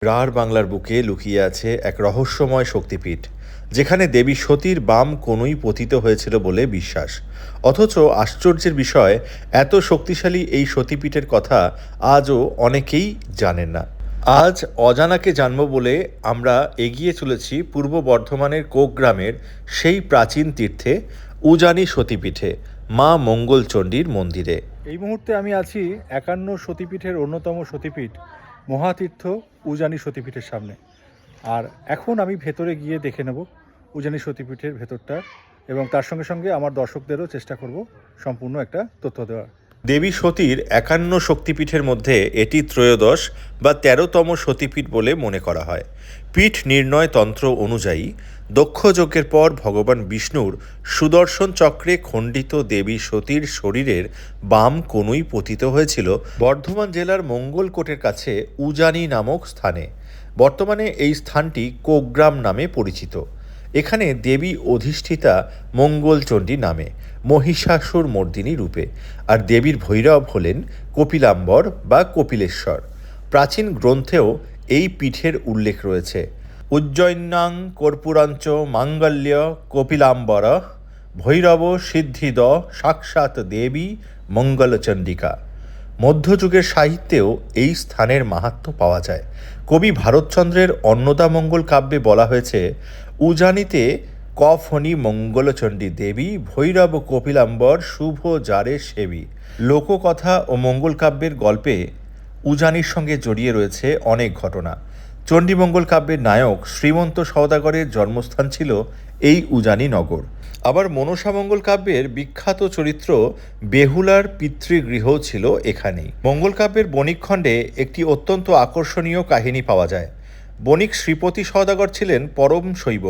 রাঢ় বাংলার বুকে লুকিয়ে আছে এক রহস্যময় শক্তিপীঠ, যেখানে দেবী সতীর বাম কনুই পতিত হয়েছিল বলে বিশ্বাস। অথচ আশ্চর্যের বিষয়, এত শক্তিশালী এই সতীপীঠের কথা আজও অনেকেই জানেন না। আজ অজানাকে জানব বলে আমরা এগিয়ে চলেছি পূর্ব বর্ধমানের কোকগ্রামের সেই প্রাচীন তীর্থে, উজানি সতীপীঠে, মা মঙ্গলচণ্ডীর মন্দিরে। এই মুহূর্তে আমি আছি ৫১ সতীপীঠের অন্যতম সতীপীঠ মহাতীর্থ উজানি সতীপীঠের সামনে। আর এখন আমি ভেতরে গিয়ে দেখে নেব উজানি সতীপীঠের ভেতরটা, এবং তার সঙ্গে সঙ্গে আমার দর্শকদেরও চেষ্টা করব সম্পূর্ণ একটা তথ্য দেওয়ার। দেবী সতীর ৫১ শক্তিপীঠের মধ্যে এটি ত্রয়োদশ বা ১৩তম সতীপীঠ বলে মনে করা হয়। পীঠ নির্ণয় তন্ত্র অনুযায়ী দক্ষ যজ্ঞের পর ভগবান বিষ্ণুর সুদর্শন চক্রে খণ্ডিত দেবী সতীর শরীরের বাম কনুই পতিত হয়েছিল বর্ধমান জেলার মঙ্গলকোটের কাছে উজানি নামক স্থানে। বর্তমানে এই স্থানটি কোকগ্রাম নামে পরিচিত। এখানে দেবী অধিষ্ঠিতা মঙ্গলচণ্ডী নামে, মহিষাসুর মর্দিনী রূপে, আর দেবীর ভৈরব হলেন কপিলাম্বর বা কপিলেশ্বর। প্রাচীন গ্রন্থেও এই পীঠের উল্লেখ রয়েছে। উজ্জয়িন্যাং কর্পূরাঞ্চ মাঙ্গল্য কপিলাম্বর ভৈরব সিদ্ধিদ সাক্ষাৎ দেবী মঙ্গলচণ্ডিকা। মধ্যযুগের সাহিত্যেও এই স্থানের মাহাত্ম্য পাওয়া যায়। কবি ভারতচন্দ্রের অন্নদামঙ্গল কাব্যে বলা হয়েছে, উজানিতে কফনি মঙ্গলচণ্ডী দেবী ভৈরব কপিলাম্বর শুভ জারে সেবী। লোককথা ও মঙ্গল কাব্যের গল্পে উজানির সঙ্গে জড়িয়ে রয়েছে অনেক ঘটনা। চণ্ডীমঙ্গল কাব্যের নায়ক শ্রীমন্ত সওদাগরের জন্মস্থান ছিল এই উজানি নগর। আবার মনসামঙ্গল কাব্যের বিখ্যাত চরিত্র বেহুলার পিতৃগৃহ ছিল এখানেই। মঙ্গল কাব্যের বণিকখণ্ডে একটি অত্যন্ত আকর্ষণীয় কাহিনী পাওয়া যায়। বণিক শ্রীপতি সওদাগর ছিলেন পরম শৈব,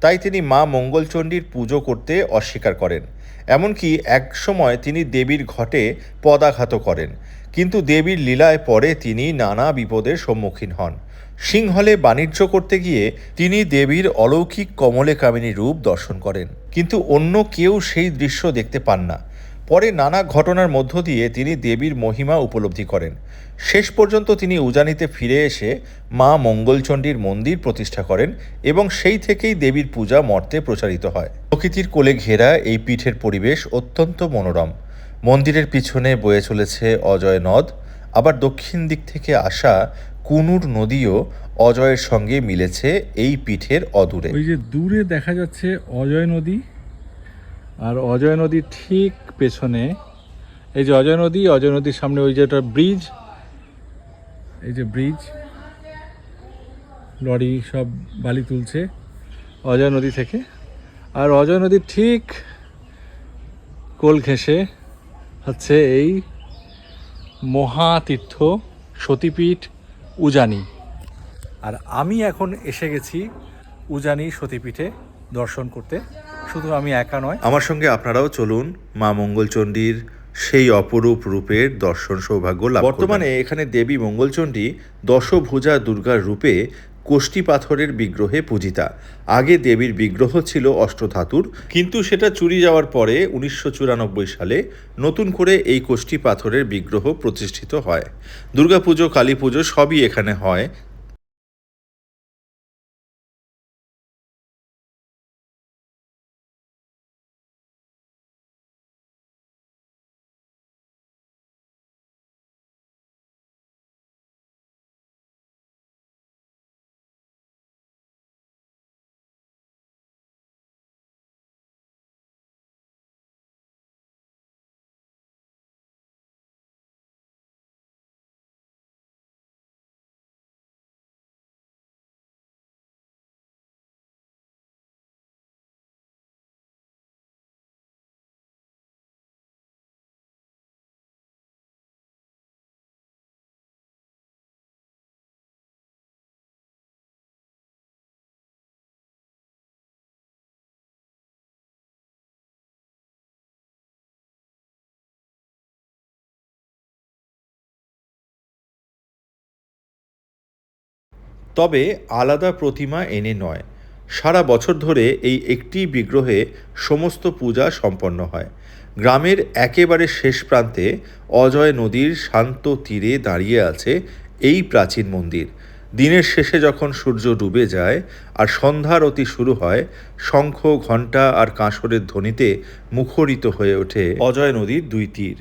তাই তিনি মা মঙ্গলচণ্ডীর পুজো করতে অস্বীকার করেন। এমনকি এক সময় তিনি দেবীর ঘটে পদাঘাত করেন, কিন্তু দেবীর লীলায় পরে তিনি নানা বিপদের সম্মুখীন হন। সিংহলে বাণিজ্য করতে গিয়ে তিনি দেবীর অলৌকিক কমলে কামিনী রূপ দর্শন করেন, কিন্তু অন্য কেউ সেই দৃশ্য দেখতে পান না। পরে নানা ঘটনার মধ্য দিয়ে তিনি দেবীর মহিমা উপলব্ধি করেন। শেষ পর্যন্ত তিনি উজানিতে ফিরে এসে মা মঙ্গলচণ্ডীর মন্দির প্রতিষ্ঠা করেন, এবং সেই থেকেই দেবীর পূজা মর্তে প্রচারিত হয়। প্রকৃতির কোলে ঘেরা এই পীঠের পরিবেশ অত্যন্ত মনোরম। মন্দিরের পিছনে বয়ে চলেছে অজয় নদ, আবার দক্ষিণ দিক থেকে আসা কুনুর নদীও অজয়ের সঙ্গে মিলেছে এই পীঠের অদূরে। ওই যে দূরে দেখা যাচ্ছে অজয় নদী, আর অজয় নদীর ঠিক পেছনে এই যে অজয় নদীর সামনে ওই যে একটা ব্রিজ, এই যে ব্রিজ, লরি সব বালি তুলছে অজয় নদী থেকে। আর অজয় নদীর ঠিক কোল ঘেঁষে হচ্ছে এই মহাতীর্থ সতীপীঠ উজানি। আর আমি এখন এসে গেছি উজানি সতীপীঠে দর্শন করতে। শুধু আমি একা নয়, আমার সঙ্গে আপনারাও চলুন মা মঙ্গলচণ্ডীর সেই অপরূপ রূপের দর্শন সৌভাগ্য লাভ করবেন। বর্তমানে এখানে দেবী মঙ্গলচণ্ডী দশভুজা দুর্গার রূপে কোষ্ঠী পাথরের বিগ্রহে পূজিতা। আগে দেবীর বিগ্রহ ছিল অষ্টধাতুর, কিন্তু সেটা চুরি যাওয়ার পরে ১৯৯৪ সালে নতুন করে এই কোষ্ঠী পাথরের বিগ্রহ প্রতিষ্ঠিত হয়। দুর্গাপুজো, কালী পুজো সবই এখানে হয়। তবে আলাদা প্রতিমা এনে নয়, সারা বছর ধরে এই একটি বিগ্রহে সমস্ত পূজা সম্পন্ন হয়। গ্রামের একেবারে শেষ প্রান্তে অজয় নদীর শান্ত তীরে দাঁড়িয়ে আছে এই প্রাচীন মন্দির। দিনের শেষে যখন সূর্য ডুবে যায় আর সন্ধ্যারতি শুরু হয়, শঙ্খ, ঘণ্টা আর কাঁসরের ধ্বনিতে মুখরিত হয়ে ওঠে অজয় নদীর দুই তীর।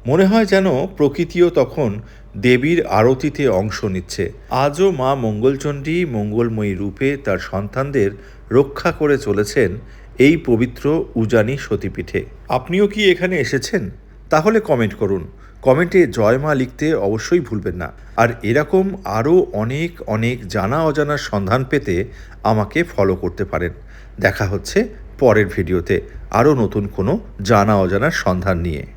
মনে হয় যেন প্রকৃতিও তখন দেবীর আরতিতে অংশ নিচ্ছে। আজও মা মঙ্গলচণ্ডী মঙ্গলময়ী রূপে তার সন্তানদের রক্ষা করে চলেছেন এই পবিত্র উজানি সতীপীঠে। আপনিও কি এখানে এসেছেন? তাহলে কমেন্ট করুন। কমেন্টে জয় মা লিখতে অবশ্যই ভুলবেন না। আর এরকম আরও অনেক অনেক জানা অজানার সন্ধান পেতে আমাকে ফলো করতে পারেন। দেখা হচ্ছে পরের ভিডিওতে আরও নতুন কোনো জানা অজানার সন্ধান নিয়ে।